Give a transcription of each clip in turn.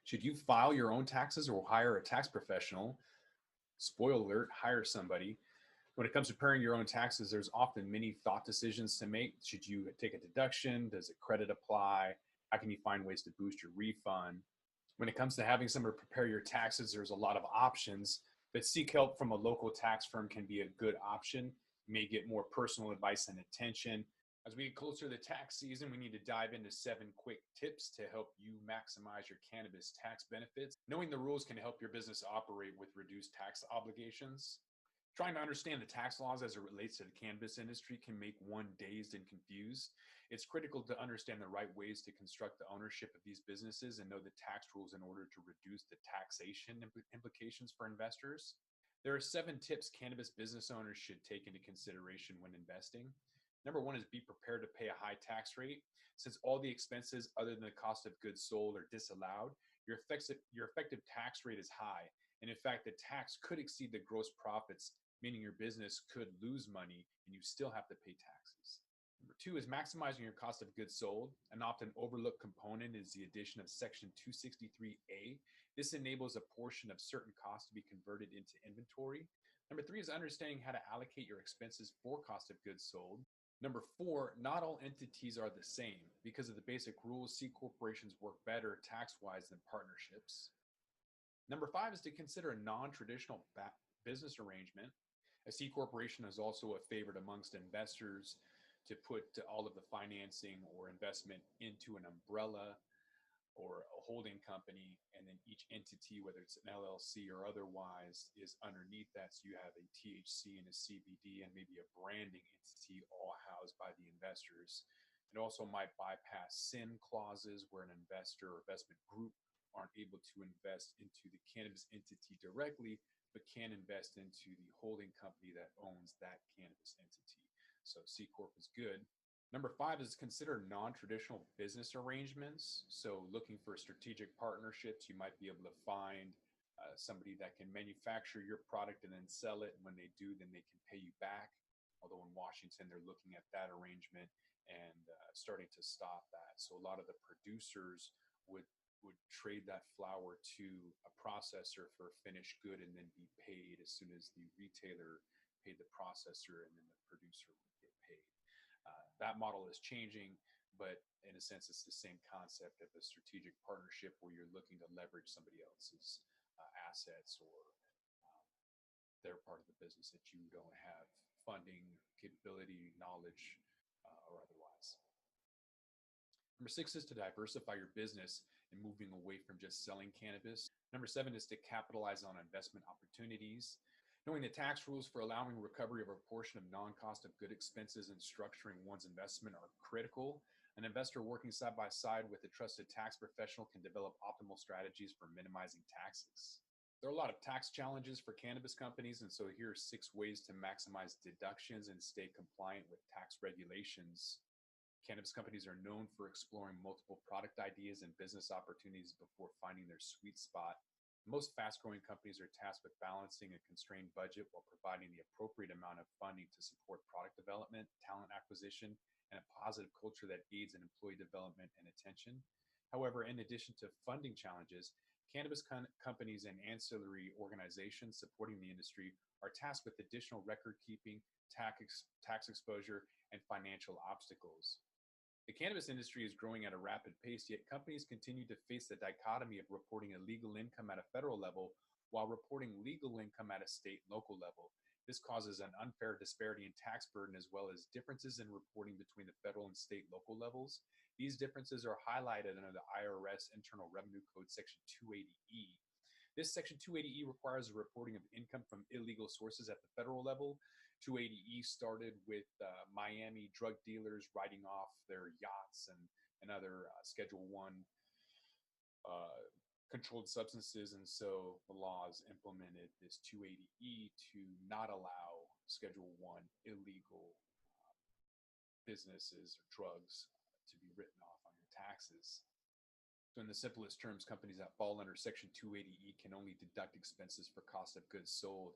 Should you file your own taxes or hire a tax professional? Spoiler alert, hire somebody. When it comes to preparing your own taxes, there's often many thought decisions to make. Should you take a deduction? Does a credit apply? How can you find ways to boost your refund? When it comes to having someone prepare your taxes, there's a lot of options, but seek help from a local tax firm can be a good option. You may get more personal advice and attention. As we get closer to the tax season, we need to dive into 7 quick tips to help you maximize your cannabis tax benefits. Knowing the rules can help your business operate with reduced tax obligations. Trying to understand the tax laws as it relates to the cannabis industry can make one dazed and confused. It's critical to understand the right ways to construct the ownership of these businesses and know the tax rules in order to reduce the taxation implications for investors. There are 7 tips cannabis business owners should take into consideration when investing. Number one is be prepared to pay a high tax rate. Since all the expenses other than the cost of goods sold are disallowed, your effective tax rate is high. And in fact, the tax could exceed the gross profits, meaning your business could lose money and you still have to pay taxes. Number two is maximizing your cost of goods sold. An often overlooked component is the addition of Section 263A. This enables a portion of certain costs to be converted into inventory. Number three is understanding how to allocate your expenses for cost of goods sold. Number four, not all entities are the same. Because of the basic rules, C corporations work better tax-wise than partnerships. Number five is to consider a non-traditional business arrangement. A C corporation is also a favorite amongst investors to put all of the financing or investment into an umbrella or a holding company, and then each entity, whether it's an LLC or otherwise, is underneath that. So you have a THC and a CBD and maybe a branding entity all housed by the investors. It also might bypass SIN clauses where an investor or investment group aren't able to invest into the cannabis entity directly, but can invest into the holding company that owns that cannabis entity. So C Corp is good. Number five is consider non-traditional business arrangements. So looking for strategic partnerships, you might be able to find somebody that can manufacture your product and then sell it. And when they do, then they can pay you back. Although in Washington, they're looking at that arrangement and starting to stop that. So a lot of the producers would trade that flower to a processor for a finished good and then be paid as soon as the retailer paid the processor, and then the producer would get paid. That model is changing, but in a sense, it's the same concept of a strategic partnership where you're looking to leverage somebody else's assets or their part of the business that you don't have funding, capability, knowledge, or otherwise. Number six is to diversify your business and moving away from just selling cannabis. Number seven is to capitalize on investment opportunities. Knowing the tax rules for allowing recovery of a portion of non-cost of good expenses and structuring one's investment are critical. An investor working side by side with a trusted tax professional can develop optimal strategies for minimizing taxes. There are a lot of tax challenges for cannabis companies, and so here are 6 ways to maximize deductions and stay compliant with tax regulations. Cannabis companies are known for exploring multiple product ideas and business opportunities before finding their sweet spot. Most fast-growing companies are tasked with balancing a constrained budget while providing the appropriate amount of funding to support product development, talent acquisition, and a positive culture that aids in employee development and attention. However, in addition to funding challenges, cannabis companies and ancillary organizations supporting the industry are tasked with additional record-keeping, tax exposure, and financial obstacles. The cannabis industry is growing at a rapid pace, yet companies continue to face the dichotomy of reporting illegal income at a federal level while reporting legal income at a state and local level. This causes an unfair disparity in tax burden as well as differences in reporting between the federal and state local levels. These differences are highlighted under the IRS Internal Revenue Code Section 280E. This Section 280E requires the reporting of income from illegal sources at the federal level. 280E started with Miami drug dealers writing off their yachts and other Schedule 1 controlled substances. And so the laws implemented this 280E to not allow Schedule 1 illegal businesses or drugs to be written off on your taxes. So in the simplest terms, companies that fall under Section 280E can only deduct expenses for cost of goods sold.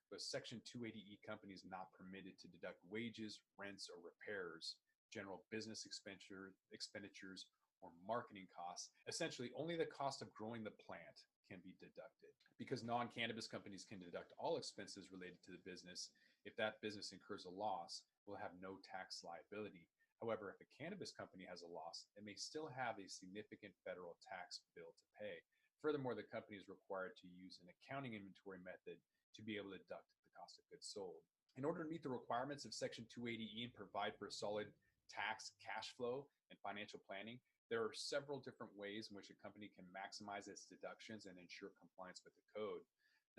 But Section 280E companies not permitted to deduct wages, rents, or repairs, general business expenditures, or marketing costs. Essentially, only the cost of growing the plant can be deducted. Because non-cannabis companies can deduct all expenses related to the business, if that business incurs a loss, will have no tax liability. However, if a cannabis company has a loss, it may still have a significant federal tax bill to pay. Furthermore, the company is required to use an accounting inventory method to be able to deduct the cost of goods sold. In order to meet the requirements of Section 280E and provide for a solid tax cash flow and financial planning, there are several different ways in which a company can maximize its deductions and ensure compliance with the code.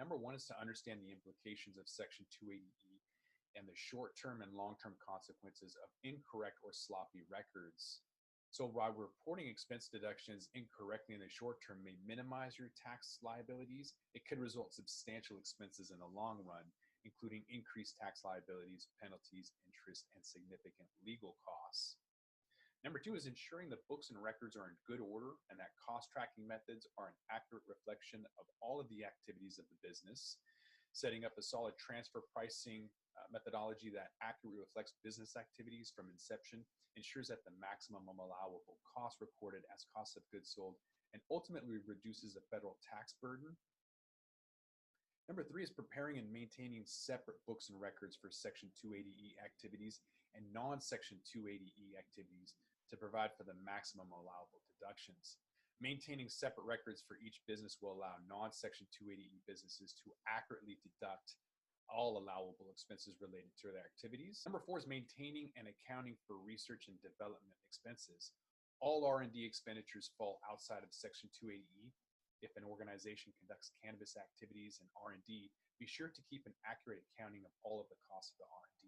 Number one is to understand the implications of Section 280E and the short-term and long-term consequences of incorrect or sloppy records. So while reporting expense deductions incorrectly in the short term may minimize your tax liabilities, it could result in substantial expenses in the long run, including increased tax liabilities, penalties, interest, and significant legal costs. Number two is ensuring the books and records are in good order and that cost tracking methods are an accurate reflection of all of the activities of the business. Setting up a solid transfer pricing methodology that accurately reflects business activities from inception ensures that the maximum allowable cost recorded as cost of goods sold and ultimately reduces the federal tax burden. Number three is preparing and maintaining separate books and records for Section 280E activities and non-Section 280E activities to provide for the maximum allowable deductions. Maintaining separate records for each business will allow non-Section 280E businesses to accurately deduct all allowable expenses related to their activities. Number four is maintaining and accounting for research and development expenses. All R&D expenditures fall outside of Section 280E. If an organization conducts cannabis activities and R&D, be sure to keep an accurate accounting of all of the costs of the R&D.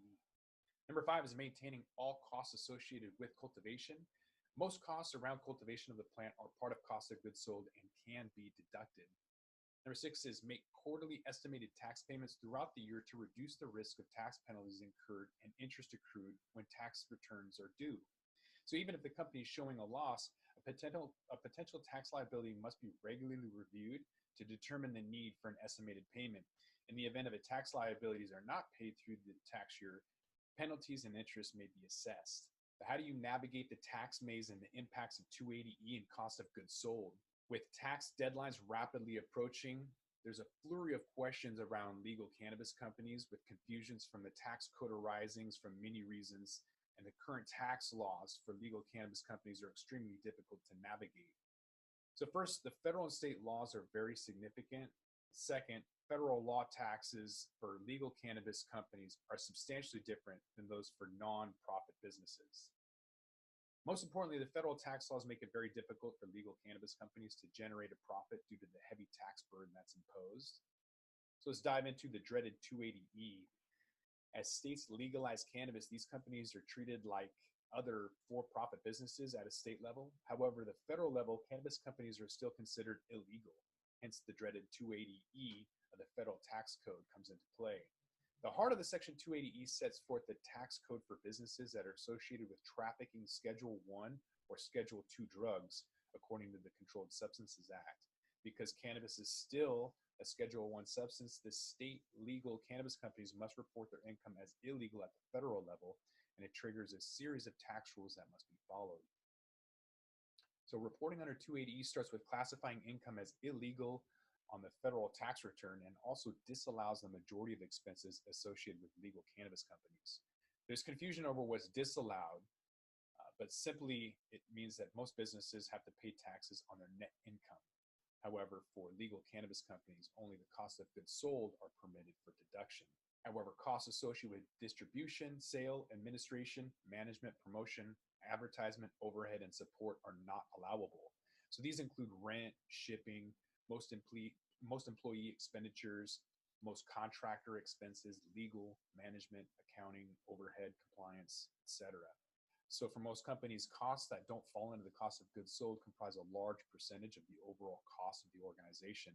Number five is maintaining all costs associated with cultivation. Most costs around cultivation of the plant are part of cost of goods sold and can be deducted. Number six is make quarterly estimated tax payments throughout the year to reduce the risk of tax penalties incurred and interest accrued when tax returns are due. So even if the company is showing a loss, a potential tax liability must be regularly reviewed to determine the need for an estimated payment. In the event of a tax liabilities are not paid through the tax year, penalties and interest may be assessed. But how do you navigate the tax maze and the impacts of 280E and cost of goods sold? With tax deadlines rapidly approaching, there's a flurry of questions around legal cannabis companies with confusions from the tax code arising from many reasons, and the current tax laws for legal cannabis companies are extremely difficult to navigate. So first, the federal and state laws are very significant. Second, federal law taxes for legal cannabis companies are substantially different than those for non-profit businesses. Most importantly, the federal tax laws make it very difficult for legal cannabis companies to generate a profit due to the heavy tax burden that's imposed. So let's dive into the dreaded 280E. As states legalize cannabis, these companies are treated like other for-profit businesses at a state level. However, the federal level, cannabis companies are still considered illegal. Hence, the dreaded 280E of the federal tax code comes into play. The heart of the Section 280E sets forth the tax code for businesses that are associated with trafficking Schedule 1 or Schedule 2 drugs, according to the Controlled Substances Act. Because cannabis is still a Schedule 1 substance, the state legal cannabis companies must report their income as illegal at the federal level, and it triggers a series of tax rules that must be followed. So reporting under 280E starts with classifying income as illegal on the federal tax return and also disallows the majority of expenses associated with legal cannabis companies. There's confusion over what's disallowed, but simply it means that most businesses have to pay taxes on their net income. However, for legal cannabis companies, only the cost of goods sold are permitted for deduction. However, costs associated with distribution, sale, administration, management, promotion, advertisement, overhead, and support are not allowable. So these include rent, shipping, most employee expenditures, most contractor expenses, legal, management, accounting, overhead, compliance, etc. So for most companies, costs that don't fall into the cost of goods sold comprise a large percentage of the overall cost of the organization.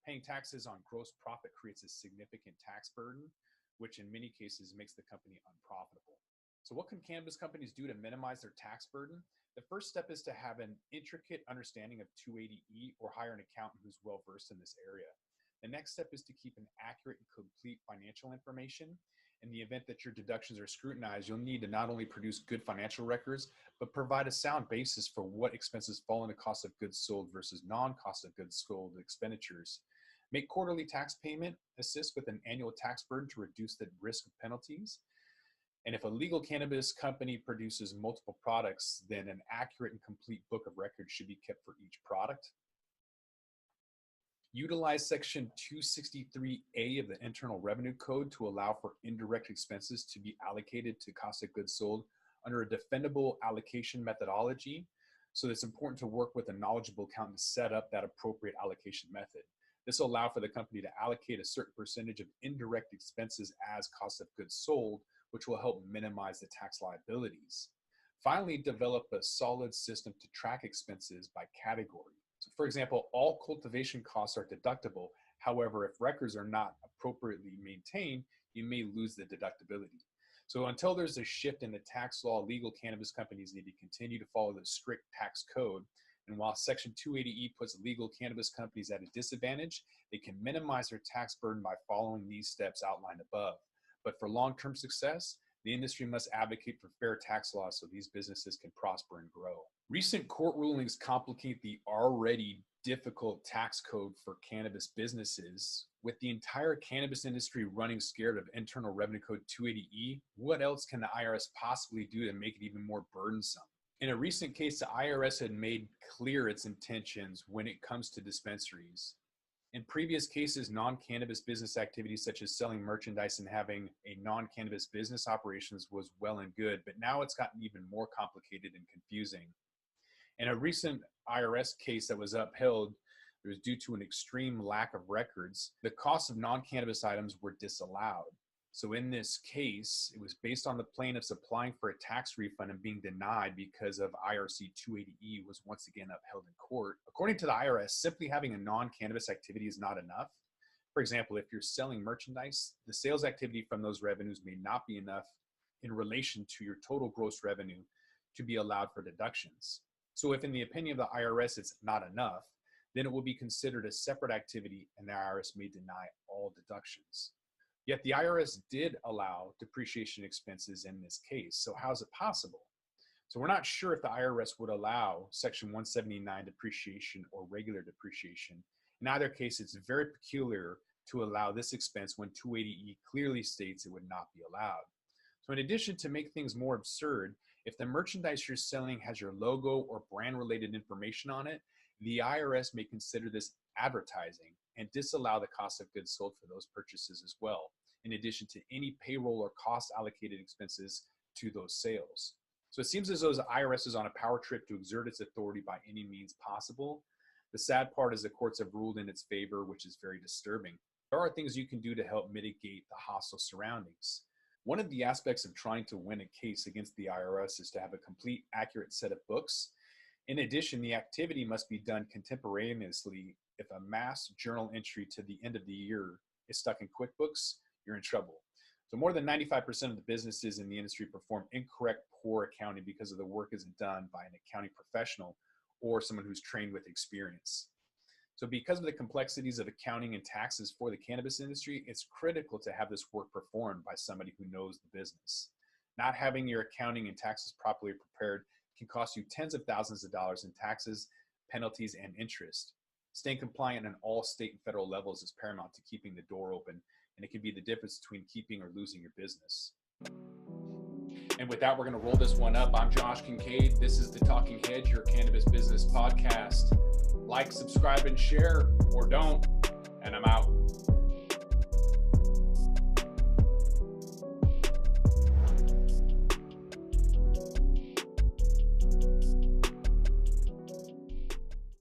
Paying taxes on gross profit creates a significant tax burden, which in many cases makes the company unprofitable. So what can cannabis companies do to minimize their tax burden? The first step is to have an intricate understanding of 280E or hire an accountant who's well-versed in this area. The next step is to keep an accurate and complete financial information. In the event that your deductions are scrutinized, you'll need to not only produce good financial records, but provide a sound basis for what expenses fall into cost of goods sold versus non-cost of goods sold expenditures. Make quarterly tax payment, assist with an annual tax burden to reduce the risk of penalties. And if a legal cannabis company produces multiple products, then an accurate and complete book of records should be kept for each product. Utilize Section 263A of the Internal Revenue Code to allow for indirect expenses to be allocated to cost of goods sold under a defendable allocation methodology. So it's important to work with a knowledgeable accountant to set up that appropriate allocation method. This will allow for the company to allocate a certain percentage of indirect expenses as cost of goods sold, which will help minimize the tax liabilities. Finally, develop a solid system to track expenses by category. So for example, all cultivation costs are deductible. However, if records are not appropriately maintained, you may lose the deductibility. So until there's a shift in the tax law, legal cannabis companies need to continue to follow the strict tax code. And while Section 280E puts legal cannabis companies at a disadvantage, they can minimize their tax burden by following these steps outlined above. But for long-term success, the industry must advocate for fair tax laws so these businesses can prosper and grow. Recent court rulings complicate the already difficult tax code for cannabis businesses. With the entire cannabis industry running scared of Internal Revenue Code 280E, what else can the IRS possibly do to make it even more burdensome? In a recent case, the IRS had made clear its intentions when it comes to dispensaries. In previous cases, non-cannabis business activities such as selling merchandise and having a non-cannabis business operations was well and good, but now it's gotten even more complicated and confusing. In a recent IRS case that was upheld, it was due to an extreme lack of records. The cost of non-cannabis items were disallowed. So in this case, it was based on the plaintiffs applying for a tax refund and being denied because of IRC 280E was once again upheld in court. According to the IRS, simply having a non-cannabis activity is not enough. For example, if you're selling merchandise, the sales activity from those revenues may not be enough in relation to your total gross revenue to be allowed for deductions. So if in the opinion of the IRS it's not enough, then it will be considered a separate activity and the IRS may deny all deductions. Yet the IRS did allow depreciation expenses in this case. So how is it possible? So we're not sure if the IRS would allow Section 179 depreciation or regular depreciation. In either case, it's very peculiar to allow this expense when 280E clearly states it would not be allowed. So in addition, to make things more absurd, if the merchandise you're selling has your logo or brand related information on it, the IRS may consider this advertising and disallow the cost of goods sold for those purchases as well, in addition to any payroll or cost allocated expenses to those sales. So it seems as though the IRS is on a power trip to exert its authority by any means possible. The sad part is the courts have ruled in its favor, which is very disturbing. There are things you can do to help mitigate the hostile surroundings. One of the aspects of trying to win a case against the IRS is to have a complete, accurate set of books. In addition, the activity must be done contemporaneously. If a mass journal entry to the end of the year is stuck in QuickBooks, you're in trouble. So more than 95% of the businesses in the industry perform incorrect, poor accounting because of the work isn't done by an accounting professional or someone who's trained with experience. So because of the complexities of accounting and taxes for the cannabis industry, it's critical to have this work performed by somebody who knows the business. Not having your accounting and taxes properly prepared can cost you tens of thousands of dollars in taxes, penalties, and interest. Staying compliant on all state and federal levels is paramount to keeping the door open, and it can be the difference between keeping or losing your business. And with that, we're going to roll this one up. I'm Josh Kincaid. This is the Talking Hedge, your cannabis business podcast. Like, subscribe, and share, or don't, and I'm out.